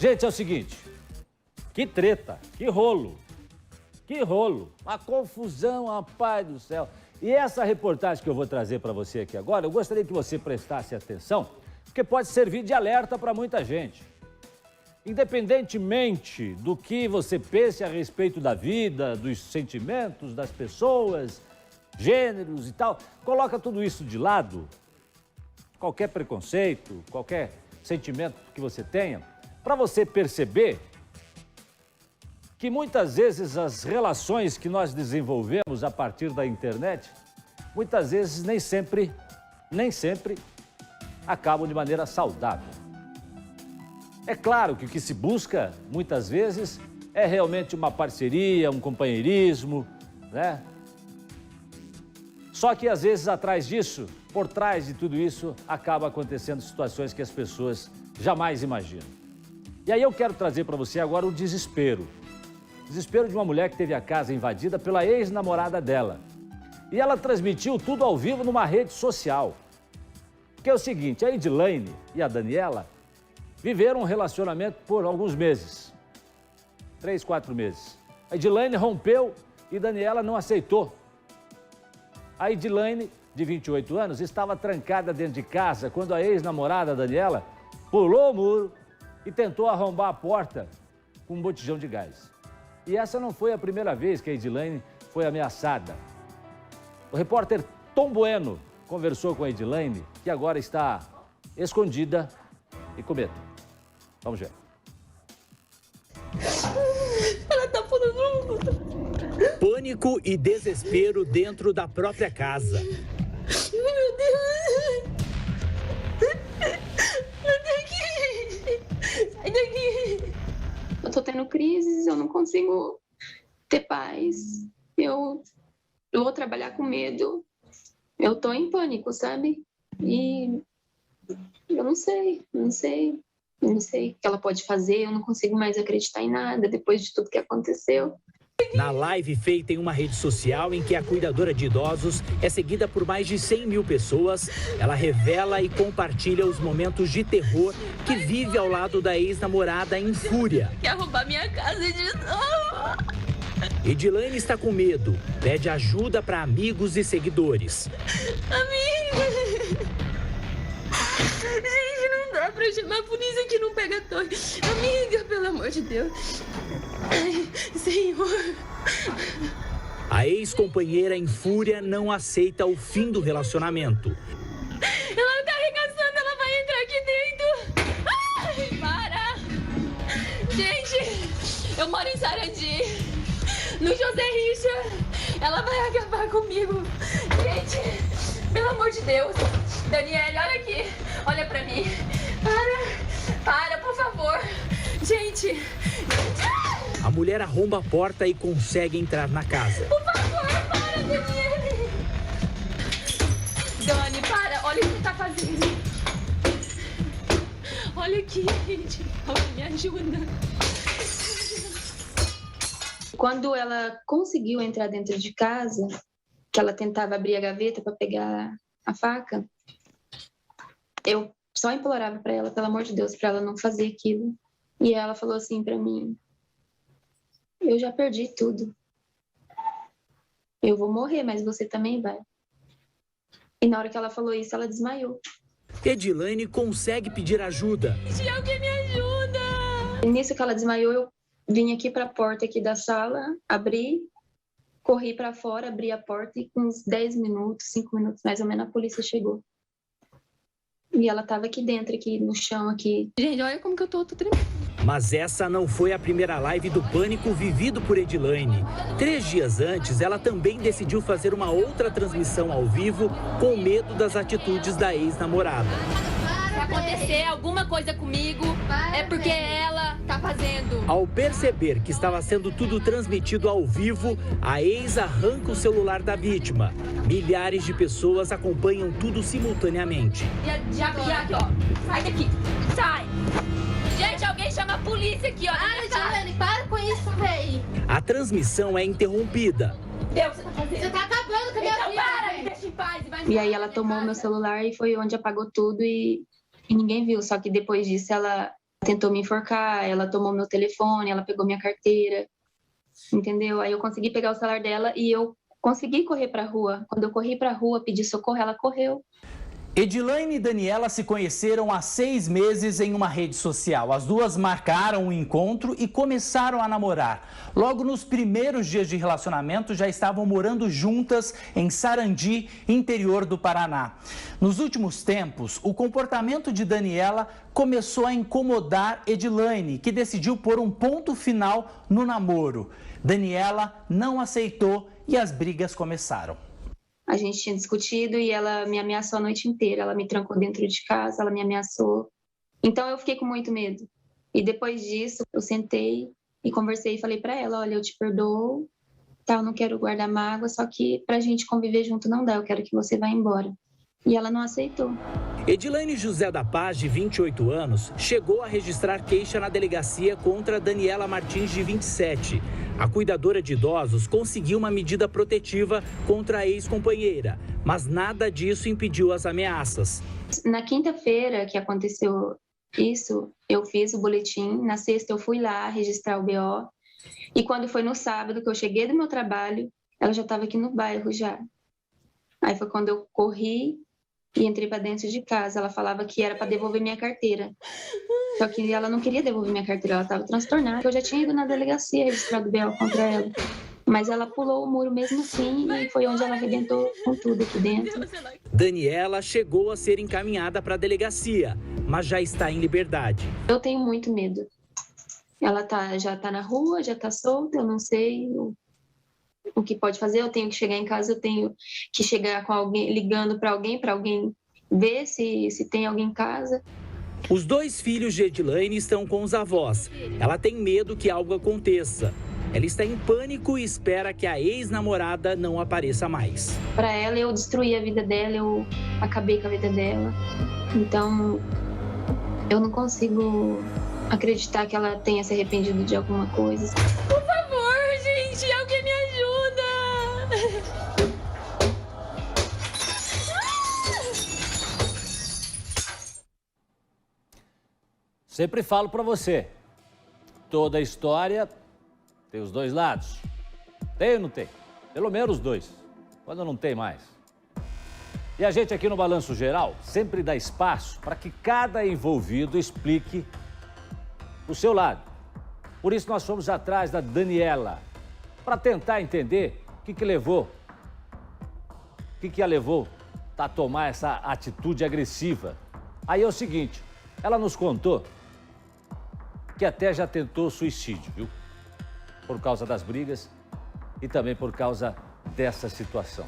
Gente, é o seguinte, que treta, que rolo, uma confusão, rapaz do céu. E essa reportagem que eu vou trazer para você aqui agora, eu gostaria que você prestasse atenção, porque pode servir de alerta para muita gente. Independentemente do que você pense a respeito da vida, dos sentimentos das pessoas, gêneros e tal, coloca tudo isso de lado, qualquer preconceito, qualquer sentimento que você tenha, para você perceber que muitas vezes as relações que nós desenvolvemos a partir da internet, muitas vezes nem sempre acabam de maneira saudável. É claro que o que se busca, muitas vezes, é realmente uma parceria, um companheirismo, né? Só que, às vezes, atrás disso, por trás de tudo isso, acaba acontecendo situações que as pessoas jamais imaginam. E aí eu quero trazer para você agora o desespero. Desespero de uma mulher que teve a casa invadida pela ex-namorada dela. E ela transmitiu tudo ao vivo numa rede social. Que é o seguinte, a Edilane e a Daniela viveram um relacionamento por alguns meses. 3, 4 meses. A Edilane rompeu e Daniela não aceitou. A Edilane, de 28 anos, estava trancada dentro de casa quando a ex-namorada Daniela pulou o muro e tentou arrombar a porta com um botijão de gás. E essa não foi a primeira vez que a Edilane foi ameaçada. O repórter Tom Bueno conversou com a Edilane, que agora está escondida e com medo. Vamos ver. Ela tá falando. Pânico e desespero dentro da própria casa. Meu Deus! Sai daqui! Eu tô tendo crises, eu não consigo ter paz. Eu vou trabalhar com medo. Eu tô em pânico, sabe? E eu não sei o que ela pode fazer. Eu não consigo mais acreditar em nada depois de tudo que aconteceu. Na live feita em uma rede social em que a cuidadora de idosos é seguida por mais de 100 mil pessoas, ela revela e compartilha os momentos de terror que vive ao lado da ex-namorada em fúria. Quer roubar minha casa de novo? Edilane está com medo, pede ajuda para amigos e seguidores. Amiga! Gente, não dá pra chamar a polícia que não pega torre. Amiga, pelo amor de Deus. Ai, Senhor. A ex-companheira em fúria não aceita o fim do relacionamento. Ela tá arregaçando, ela vai entrar aqui dentro. Ai, para. Gente, eu moro em Sarandi, no José Richa. Ela vai acabar comigo. Gente, pelo amor de Deus. Daniela, olha aqui. Olha pra mim. Para, por favor. Gente. A mulher arromba a porta e consegue entrar na casa. Por favor, para, Daniela. Dani, para. Olha o que tá fazendo. Olha aqui, gente. Olha, me ajuda. Quando ela conseguiu entrar dentro de casa, que ela tentava abrir a gaveta para pegar a faca, eu só implorava para ela, pelo amor de Deus, para ela não fazer aquilo. E ela falou assim para mim: eu já perdi tudo. Eu vou morrer, mas você também vai. E na hora que ela falou isso, ela desmaiou. Edilane consegue pedir ajuda. Gente, alguém me ajuda! E nisso que ela desmaiou, eu vim aqui para a porta aqui da sala, abri, corri para fora, abri a porta e com uns 10 minutos, 5 minutos mais ou menos, a polícia chegou. E ela tava aqui dentro, aqui no chão, aqui. Gente, olha como que eu tô tremendo. Mas essa não foi a primeira live do pânico vivido por Edilane. 3 dias antes, ela também decidiu fazer uma outra transmissão ao vivo com medo das atitudes da ex-namorada. Se acontecer alguma coisa comigo, é porque ela tá fazendo. Ao perceber que estava sendo tudo transmitido ao vivo, a ex arranca o celular da vítima. Milhares de pessoas acompanham tudo simultaneamente. Já aqui, ó. Sai daqui. Sai. Gente, alguém chama a polícia aqui, ó. Edilane, para com isso, véi. A transmissão é interrompida. Deus, você tá fazendo? Você tá acabando com a minha Então vida, para, véi. me deixa em paz. E aí ela tomou meu celular e foi onde apagou tudo e ninguém viu. Só que depois disso ela tentou me enforcar, ela tomou meu telefone, ela pegou minha carteira, entendeu? Aí eu consegui pegar o celular dela e eu consegui correr para a rua. Quando eu corri para a rua, pedi socorro, ela correu. Edilaine e Daniela se conheceram há 6 meses em uma rede social. As duas marcaram um encontro e começaram a namorar. Logo nos primeiros dias de relacionamento, já estavam morando juntas em Sarandi, interior do Paraná. Nos últimos tempos, o comportamento de Daniela começou a incomodar Edilaine, que decidiu pôr um ponto final no namoro. Daniela não aceitou e as brigas começaram. A gente tinha discutido e ela me ameaçou a noite inteira. Ela me trancou dentro de casa, ela me ameaçou. Então eu fiquei com muito medo. E depois disso, eu sentei e conversei e falei para ela, olha, eu te perdoo, tá, eu não quero guardar mágoa, só que pra gente conviver junto não dá, eu quero que você vá embora. E ela não aceitou. Edilaine José da Paz, de 28 anos, chegou a registrar queixa na delegacia contra Daniela Martins, de 27. A cuidadora de idosos conseguiu uma medida protetiva contra a ex-companheira, mas nada disso impediu as ameaças. Na quinta-feira que aconteceu isso, eu fiz o boletim. Na sexta eu fui lá registrar o BO. E quando foi no sábado que eu cheguei do meu trabalho, ela já estava aqui no bairro já. Aí foi quando eu corri e entrei para dentro de casa. Ela falava que era para devolver minha carteira. Só que ela não queria devolver minha carteira, ela estava transtornada. Eu já tinha ido na delegacia registrar o BO contra ela. Mas ela pulou o muro mesmo assim e foi onde ela arrebentou com tudo aqui dentro. Daniela chegou a ser encaminhada para a delegacia, mas já está em liberdade. Eu tenho muito medo. Ela já está na rua, já está solta, eu não sei o que pode fazer. Eu tenho que chegar em casa, eu tenho que chegar com alguém, ligando para alguém ver se tem alguém em casa. Os 2 filhos de Edilaine estão com os avós. Ela tem medo que algo aconteça. Ela está em pânico e espera que a ex-namorada não apareça mais. Para ela, eu destruí a vida dela, eu acabei com a vida dela. Então, eu não consigo acreditar que ela tenha se arrependido de alguma coisa. Por favor, gente, alguém me ajuda! Sempre falo para você, toda história tem os 2 lados. Tem ou não tem? Pelo menos 2, quando não tem mais. E a gente aqui no Balanço Geral sempre dá espaço para que cada envolvido explique o seu lado. Por isso nós fomos atrás da Daniela, para tentar entender o que a levou a tomar essa atitude agressiva. Aí é o seguinte, ela nos contou que até já tentou suicídio, viu? Por causa das brigas e também por causa dessa situação.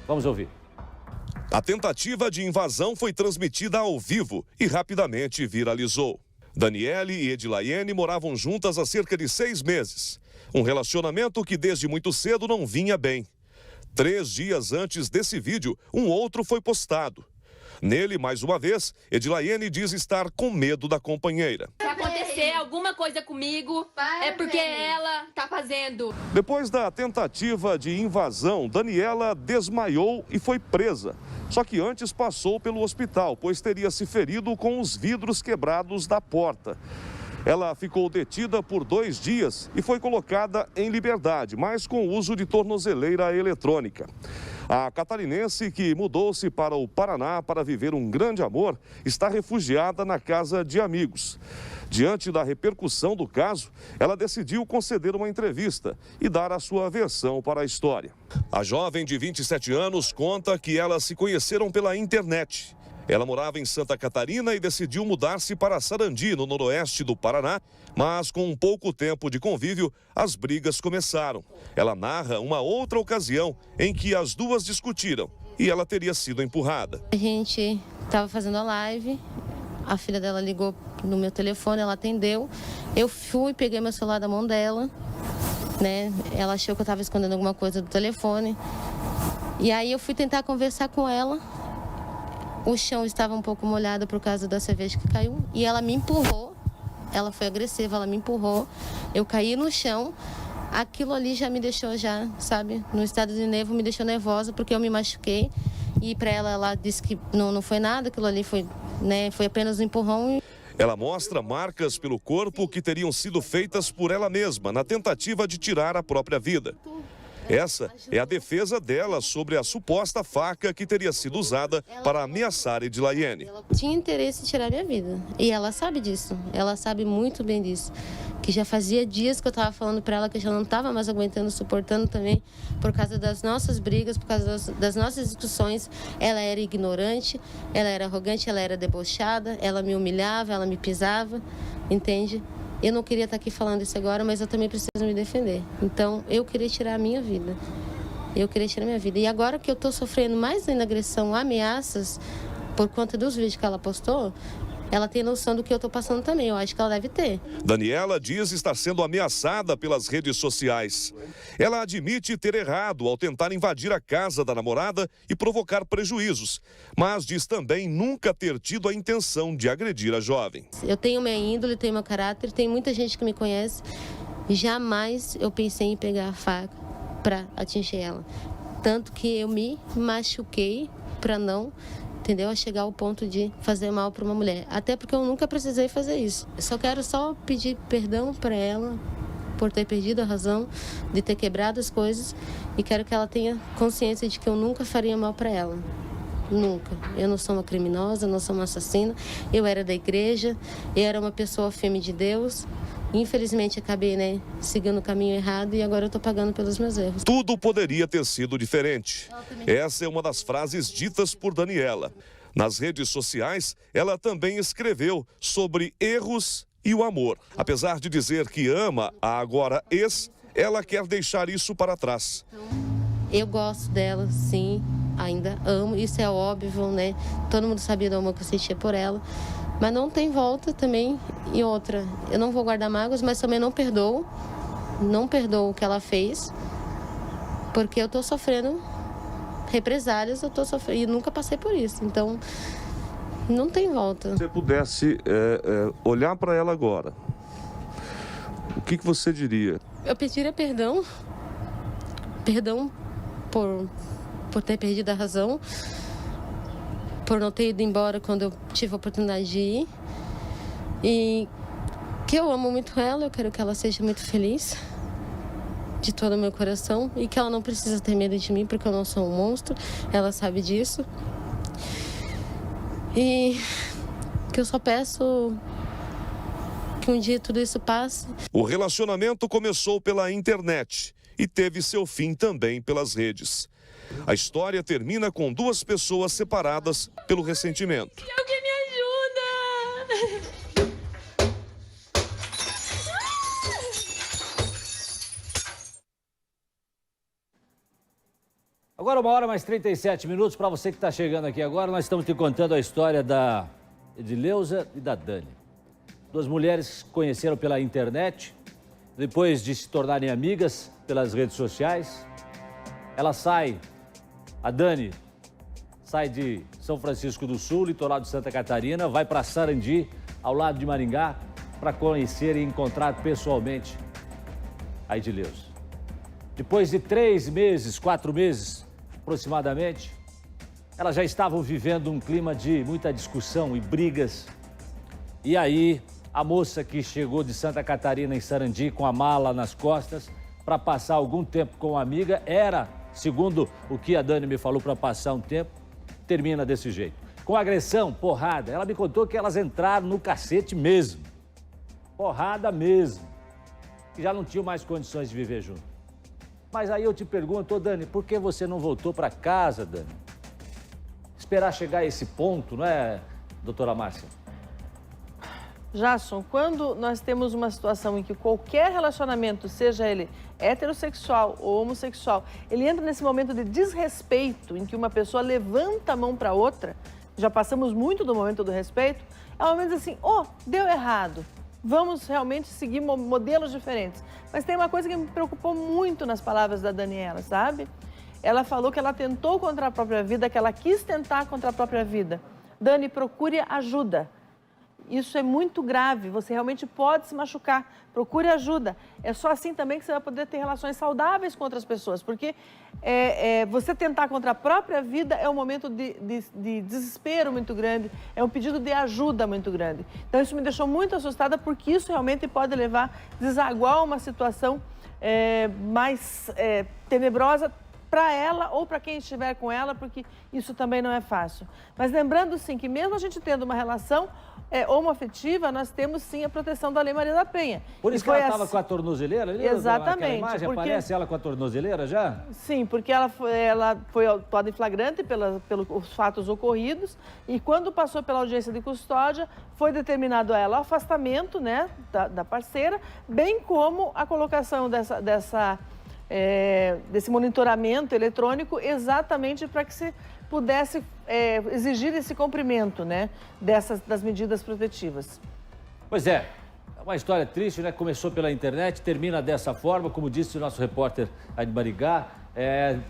Vamos ouvir. A tentativa de invasão foi transmitida ao vivo e rapidamente viralizou. Daniele e Edilaine moravam juntas há cerca de 6 meses. Um relacionamento que desde muito cedo não vinha bem. 3 dias antes desse vídeo, um outro foi postado. Nele, mais uma vez, Edilaine diz estar com medo da companheira. Se acontecer alguma coisa comigo, é porque ela tá fazendo. Depois da tentativa de invasão, Daniela desmaiou e foi presa. Só que antes passou pelo hospital, pois teria se ferido com os vidros quebrados da porta. Ela ficou detida por 2 dias e foi colocada em liberdade, mas com uso de tornozeleira eletrônica. A catarinense, que mudou-se para o Paraná para viver um grande amor, está refugiada na casa de amigos. Diante da repercussão do caso, ela decidiu conceder uma entrevista e dar a sua versão para a história. A jovem de 27 anos conta que elas se conheceram pela internet. Ela morava em Santa Catarina e decidiu mudar-se para Sarandi, no noroeste do Paraná, mas com um pouco tempo de convívio, as brigas começaram. Ela narra uma outra ocasião em que as duas discutiram e ela teria sido empurrada. A gente estava fazendo a live, a filha dela ligou no meu telefone, ela atendeu. Eu fui, peguei meu celular da mão dela, né? Ela achou que eu estava escondendo alguma coisa do telefone. E aí eu fui tentar conversar com ela. O chão estava um pouco molhado por causa da cerveja que caiu. E ela me empurrou. Ela foi agressiva, ela me empurrou. Eu caí no chão. Aquilo ali já me deixou, sabe? No estado de nervo, me deixou nervosa, porque eu me machuquei. E para ela disse que não foi nada. Aquilo ali foi apenas um empurrão. Ela mostra marcas pelo corpo que teriam sido feitas por ela mesma na tentativa de tirar a própria vida. Essa é a defesa dela sobre a suposta faca que teria sido usada para ameaçar Edilaiane. Ela tinha interesse em tirar minha vida. E ela sabe disso. Ela sabe muito bem disso. Que já fazia dias que eu estava falando para ela que eu já não estava mais aguentando, suportando também, por causa das nossas brigas, por causa das nossas discussões. Ela era ignorante, ela era arrogante, ela era debochada, ela me humilhava, ela me pisava, entende? Eu não queria estar aqui falando isso agora, mas eu também preciso me defender. Então, eu queria tirar a minha vida. Eu queria tirar a minha vida. E agora que eu estou sofrendo mais ainda agressão, ameaças, por conta dos vídeos que ela postou, ela tem noção do que eu estou passando também. Eu acho que ela deve ter. Daniela diz estar sendo ameaçada pelas redes sociais. Ela admite ter errado ao tentar invadir a casa da namorada e provocar prejuízos, mas diz também nunca ter tido a intenção de agredir a jovem. Eu tenho minha índole, tenho meu caráter, tem muita gente que me conhece. Jamais eu pensei em pegar a faca para atingir ela. Tanto que eu me machuquei para não... entendeu? A chegar ao ponto de fazer mal para uma mulher. Até porque eu nunca precisei fazer isso. Eu só quero pedir perdão para ela por ter perdido a razão, de ter quebrado as coisas, e quero que ela tenha consciência de que eu nunca faria mal para ela. Nunca. Eu não sou uma criminosa, não sou uma assassina. Eu era da igreja, eu era uma pessoa firme de Deus. Infelizmente, acabei, seguindo o caminho errado e agora eu estou pagando pelos meus erros. Tudo poderia ter sido diferente. Essa é uma das frases ditas por Daniela. Nas redes sociais, ela também escreveu sobre erros e o amor. Apesar de dizer que ama a agora ex, ela quer deixar isso para trás. Eu gosto dela, sim, ainda amo, isso é óbvio, Todo mundo sabia do amor que eu sentia por ela. Mas não tem volta também. E outra, eu não vou guardar mágoas, mas também não perdoo o que ela fez, porque eu tô sofrendo represálias, e nunca passei por isso. Então, não tem volta. Se você pudesse olhar para ela agora, o que você diria? Eu pediria perdão por ter perdido a razão, por não ter ido embora quando eu tive a oportunidade de ir. E que eu amo muito ela, eu quero que ela seja muito feliz, de todo o meu coração, e que ela não precisa ter medo de mim, porque eu não sou um monstro, ela sabe disso. E que eu só peço que um dia tudo isso passe. O relacionamento começou pela internet e teve seu fim também pelas redes. A história termina com duas pessoas separadas pelo ressentimento. Alguém me ajuda! Agora 1h37 para você que está chegando aqui agora. Nós estamos te contando a história da Edileuza e da Dani. Duas mulheres se conheceram pela internet, depois de se tornarem amigas pelas redes sociais. A Dani sai de São Francisco do Sul, litoral de Santa Catarina, vai para Sarandi, ao lado de Maringá, para conhecer e encontrar pessoalmente a Edileuza. Depois de 3 meses, 4 meses aproximadamente, elas já estavam vivendo um clima de muita discussão e brigas. E aí, a moça que chegou de Santa Catarina em Sarandi com a mala nas costas para passar algum tempo com a amiga, segundo o que a Dani me falou, para passar um tempo, termina desse jeito. Com agressão, porrada. Ela me contou que elas entraram no cacete mesmo. Porrada mesmo. Que já não tinham mais condições de viver junto. Mas aí eu te pergunto, Dani, por que você não voltou para casa, Dani? Esperar chegar a esse ponto, não é, doutora Márcia? Jasson, quando nós temos uma situação em que qualquer relacionamento, seja ele heterossexual ou homossexual, ele entra nesse momento de desrespeito, em que uma pessoa levanta a mão para outra, já passamos muito do momento do respeito, é um momento assim, deu errado, vamos realmente seguir modelos diferentes. Mas tem uma coisa que me preocupou muito nas palavras da Daniela, sabe? Ela falou que ela tentou contra a própria vida, que ela quis tentar contra a própria vida. Dani, procure ajuda. isso é muito grave, você realmente pode se machucar, procure ajuda. É só assim também que você vai poder ter relações saudáveis com outras pessoas, porque você tentar contra a própria vida é um momento de desespero muito grande, é um pedido de ajuda muito grande. Então isso me deixou muito assustada, porque isso realmente pode levar, desaguar uma situação mais tenebrosa para ela ou para quem estiver com ela, porque isso também não é fácil. Mas lembrando, sim, que mesmo a gente tendo uma relação homoafetiva, nós temos, sim, a proteção da Lei Maria da Penha. Por isso que ela estava com a tornozeleira ali? Exatamente. Aquela imagem, porque... aparece ela com a tornozeleira já? Sim, porque ela foi autuada em flagrante pelos fatos ocorridos, e quando passou pela audiência de custódia, foi determinado a ela o afastamento, né, da parceira, bem como a colocação desse monitoramento eletrônico, exatamente para que se pudesse exigir esse cumprimento, né, das medidas protetivas. Pois é, uma história triste, né? Começou pela internet, termina dessa forma, como disse o nosso repórter aí de Maringá,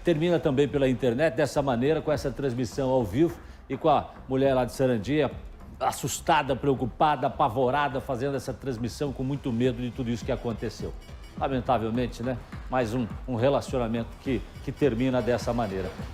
termina também pela internet, dessa maneira, com essa transmissão ao vivo e com a mulher lá de Sarandi, assustada, preocupada, apavorada, fazendo essa transmissão com muito medo de tudo isso que aconteceu. Lamentavelmente, né? Mais um relacionamento que termina dessa maneira.